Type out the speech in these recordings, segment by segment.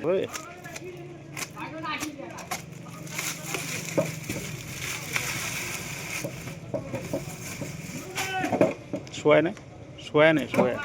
ওই শোয়ায় না শোয়ায় না শোয়ায়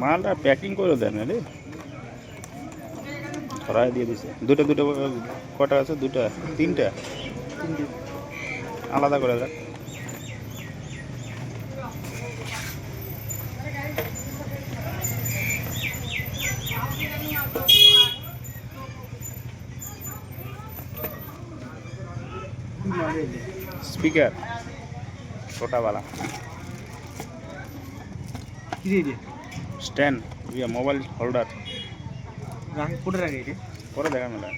মালটা প্যাকিং করে দেন রে ছড়াই দিয়ে দিছে দুটো দুটো কটা আছে দুটা তিনটা আলাদা করে দেন स्पीकर छोटा वाला स्टैंड ये मोबाइल होल्डर पूरा देखा मिला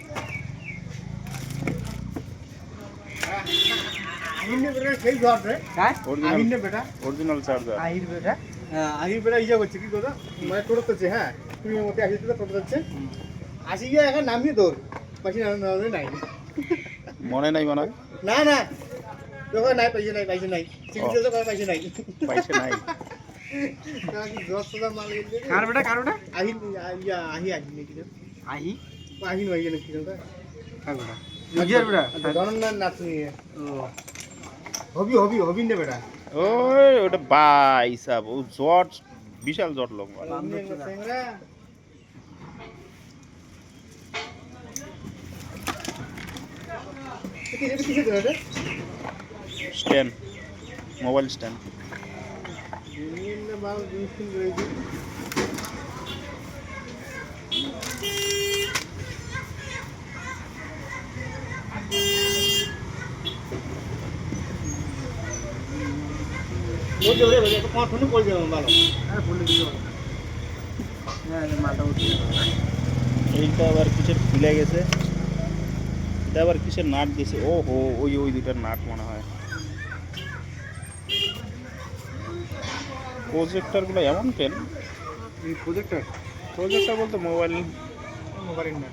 ओरिजिनल चार्जर আহির বেটা ইয়া করছে কি কথা মানে টোটোতে হ্যাঁ তুমি মতে আসিতে টোটো যাচ্ছে আসি গিয়ে এখন নামিয়ে দৌড় পাশে নামে নাই মনে নাই মনে না না তোকে নাই পয়সা নাই চিকিৎসা তো করে পয়সা নাই কাকি 10,000 মাল এনে কার বেটা আহি ইয়া আহি নাকি আহি আহি নয় নাকি কথা কার বেটা আজির বেটা ধরন না নাচনি ও হবি নে বেটা ওই ওটা ভাই সাহেব ও জট বিশাল জট লোক স্ট্যান্ড মোবাইল স্ট্যান্ড এইটা আবার কিসের খুলে গেছে এটা আবার কিসের নাট দিয়েছে ও হো ওই দুইটার নাট মনে হয় প্রজেক্টরগুলো এমন কেন প্রজেক্টর প্রজেক্টর বলতে মোবাইল না